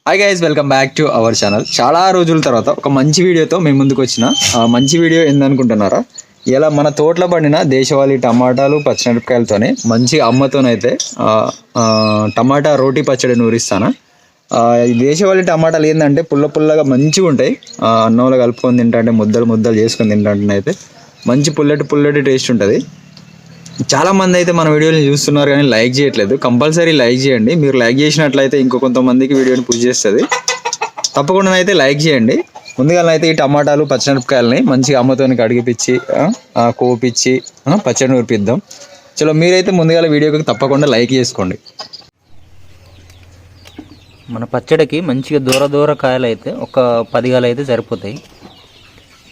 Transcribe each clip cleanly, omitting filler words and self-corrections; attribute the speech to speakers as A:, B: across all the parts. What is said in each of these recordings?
A: Hi guys, welcome back to our channel. చాలా రోజుల తర్వాత ఒక మంచి వీడియోతో మేము ముందుకు వచ్చిన. మంచి వీడియో ఏందనుకుంటున్నారా? ఇలా మన తోటలో పండిన దేశవాళీ టమాటాలు పచ్చిమిరపకాయలతోనే మంచి అమ్మతోనైతే టమాటా రోటీ పచ్చడి నూరిస్తాను. ఈ దేశవాళీ టమాటాలు ఏంటంటే పుల్ల పుల్లగా మంచిగా ఉంటాయి. అన్నంలో కలుపుకొని తింటే ముద్దలు ముద్దలు చేసుకొని తింటే అయితే మంచి పుల్లటి టేస్ట్ ఉంటుంది. చాలామంది అయితే మన వీడియోని చూస్తున్నారు కానీ లైక్ చేయట్లేదు. కంపల్సరీ లైక్ చేయండి. మీరు లైక్ చేసినట్లయితే ఇంకో కొంతమందికి వీడియోని పుష్ చేస్తుంది. తప్పకుండా అయితే లైక్ చేయండి. ముందుగా అయితే ఈ టమాటాలు పచ్చిమిరపకాయలని మంచిగా అమ్మతోని కడిగిపిచ్చి కోపిచ్చి పచ్చడి నూరిపిద్దాం. చలో మీరైతే ముందుగా వీడియోకి తప్పకుండా లైక్ చేసుకోండి.
B: మన పచ్చడికి మంచిగా దూర కాయలు అయితే ఒక 10 కాయలు అయితే సరిపోతాయి.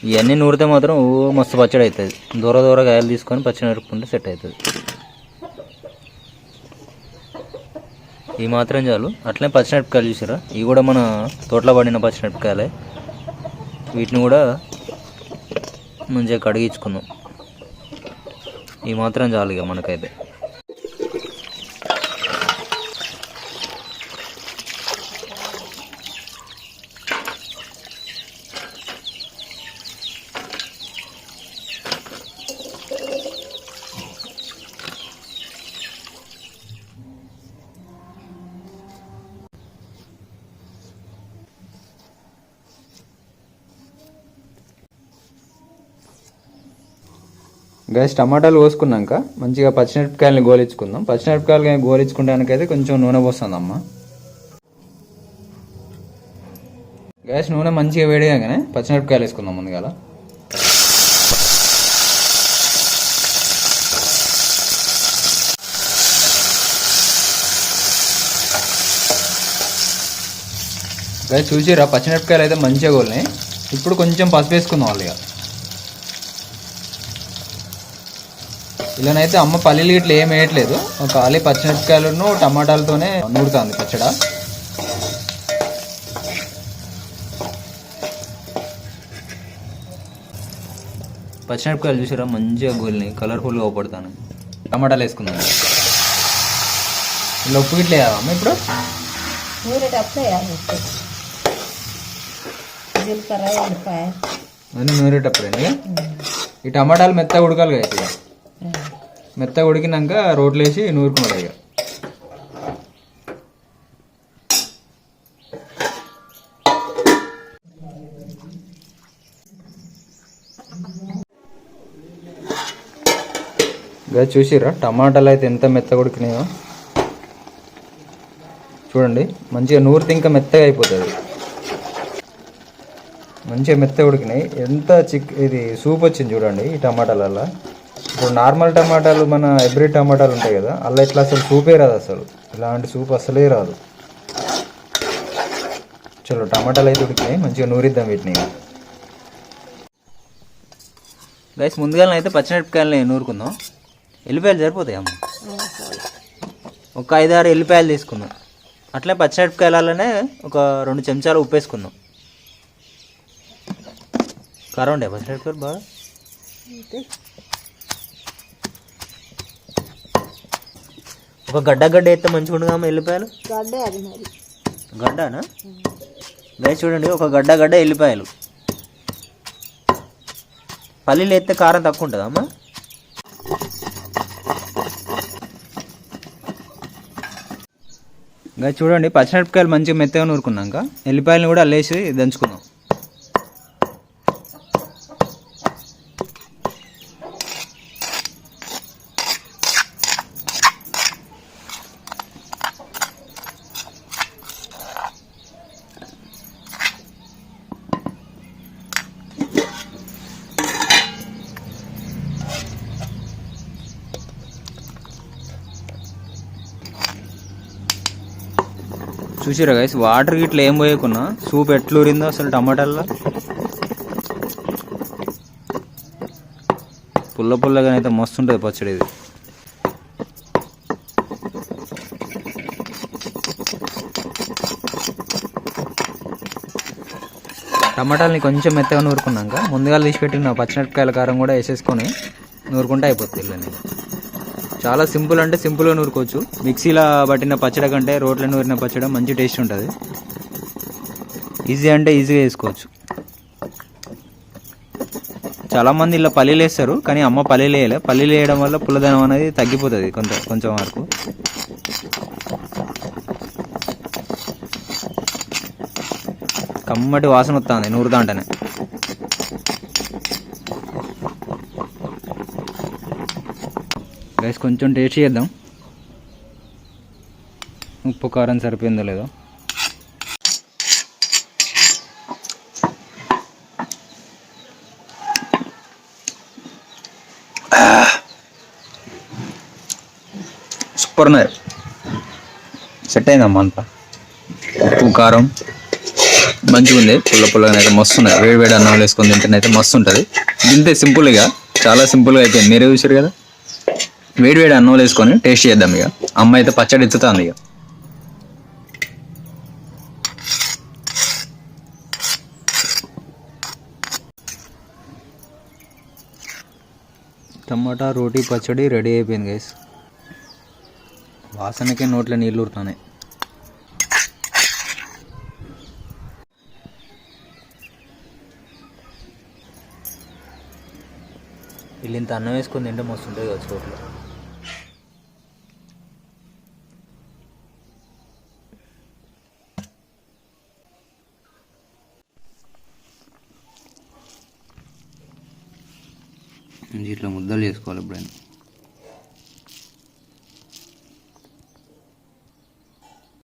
B: ఇవన్నీ నూరితే మాత్రం మస్తు పచ్చడి అవుతుంది. దూర కాయలు తీసుకొని పచ్చడి నూరుకుంటే సెట్ అవుతుంది. ఈ మాత్రం చాలు. అట్లనే పచ్చిమిరపకాయలు చూసారా, ఇవి కూడా మన తోటలో పడిన పచ్చిమిరపకాయలే. వీటిని కూడా మంచిగా కడిగించుకుందాం. ఈ మాత్రం చాలు ఇక మనకైతే.
A: గైస్, టమాటాలు కోసుకున్నాక మంచిగా పచ్చిమిరపకాయలని గోలించుకుందాం. పచ్చిమిరపకాయలు గోలించుకోవడానికైతే కొంచెం నూనె పోస్తుందమ్మ. గైస్, నూనె మంచిగా వేడిగానే పచ్చిమిరపకాయలు వేసుకుందాం. ముందుగా గైస్ చూసిరా, పచ్చిమిరపకాయలు అయితే మంచిగా గోలినాయి. ఇప్పుడు కొంచెం పసుపు వేసుకుందాం. వాళ్ళుగా ఇలానైతే అమ్మ పల్లీలు ఇట్లా ఏం వేయట్లేదు, ఖాళీ పచ్చిమిరపకాయలను టమాటాలతోనే నూరుతుంది పచ్చడ.
B: పచ్చిమిరపకాయలు చూసారా మంచిగా గోలినాయి, కలర్ఫుల్గా అవపడతాను.
A: టమాటాలు వేసుకుందాం. ఇలా ఉప్పు ఇట్లా వేయాలమ్మ. ఇప్పుడు అన్నీ నూరేటప్పుడే ఈ టమాటాలు మెత్తగా ఉడకాలి కదా. ఇక మెత్తగా ఉడికినాక రోట్లు వేసి నూరుకున్నాడు. ఇక చూసిరా, టమాటాలు అయితే ఎంత మెత్తగా ఉడికినాయో చూడండి. మంచిగా నూరితే ఇంకా మెత్తగా అయిపోతుంది. మంచిగా మెత్తగా ఉడికినాయి. ఎంత ఇది సూప్ వచ్చింది చూడండి ఈ టమాటాలల్లో. ఇప్పుడు నార్మల్ టమాటాలు మన హైబ్రిడ్ టమాటాలు ఉంటాయి కదా, అలా ఇట్లా అసలు సూపే రాదు. అసలు ఇలాంటి సూప్ అసలే రాదు. చలో టమాటాలు అయితే ఉడికినాయి, మంచిగా నూరిద్దాం వీటిని.
B: గైస్, ముందుగా అయితే పచ్చిమిరపకాయలని నూరుకుందాం. ఎల్లిపాయలు సరిపోతాయి అమ్మ. ఒక 5-6 ఎల్లిపాయలు తీసుకుందాం. అట్లే పచ్చిమిరపకాయలనే ఒక 2 చెంచాలు ఉప్పు వేసుకుందాం. కారం ఉండే పచ్చిమిరపకాయలు బాగా. ఒక గడ్డ వేస్తే మంచిగా ఉండగా ఎల్లిపాయలు. గడ్డనా గైస్? చూడండి, ఒక గడ్డ ఎల్లిపాయలు. పల్లీలు వేస్తే కారం తక్కువ ఉంటుందా అమ్మా?
A: గైస్ చూడండి, పచ్చిమిరపకాయలు మంచిగా మెత్తగా నూరుకున్నాక ఎల్లిపాయలను కూడా అల్లేసి దంచుకుందాం. చూసిరా గైస్, వాటర్ గిట్లా ఏం పోయకున్నా సూప్ ఎట్లూరిందో అసలు. టమాటాల్లో పుల్లగా అయితే మస్తు ఉంటుంది పచ్చడి ఇది. టమాటాలని కొంచెం మెత్తగా నూరుకున్నాక ముందుగా తీసిపెట్టిన పచ్చిమిరపకాయల కారం కూడా వేసేసుకొని నూరుకుంటే అయిపోతుంది. ఇళ్ళని చాలా సింపుల్ అంటే సింపుల్గా నూరుకోవచ్చు. మిక్సీలో పట్టిన పచ్చడి కంటే రోట్లో నూరిన పచ్చడి మంచి టేస్ట్ ఉంటుంది.
B: ఈజీ అంటే ఈజీగా వేసుకోవచ్చు. చాలామంది ఇలా పల్లీలు వేస్తారు, కానీ అమ్మ పల్లీలు వేయలే. పల్లీలు వేయడం వల్ల పుల్లదనం అనేది తగ్గిపోతుంది కొంచెం వరకు. కమ్మటి వాసన వస్తుంది నూరుతా అంటేనే. గైస్ కొంచెం టేస్ట్ చేద్దాం, ఉప్పు కారం సరిపోయిందో లేదో.
A: సూపర్ ఉన్నాయి, సెట్ అయిందమ్మా అంతా. ఉప్పు కారం మంచిగా ఉంది, పుల్లగా అయితే మస్తు ఉన్నాయి. వేడి వేడి అన్నం వేసుకొని తింటేనైతే మస్తు ఉంటుంది. ఇంతే సింపుల్గా, చాలా సింపుల్గా అయిపోయింది. మీరే చూసారు కదా. వేడి వేడి అన్నం వేసుకొని టేస్ట్ చేద్దాం. ఇక అమ్మ అయితే పచ్చడి ఎత్తుతుంది. ఇక
B: టమాటా రోటీ పచ్చడి రెడీ అయిపోయింది గైస్. వాసనకే నోట్లో నీళ్ళు ఊరుతున్నాయి. వీళ్ళు ఇంత అన్నం వేసుకొని తింటే మస్తు ఉంటుంది కదా చోట్ల. ఇట్లా ముద్దలు చేసుకోవాలి ఎప్పుడైనా.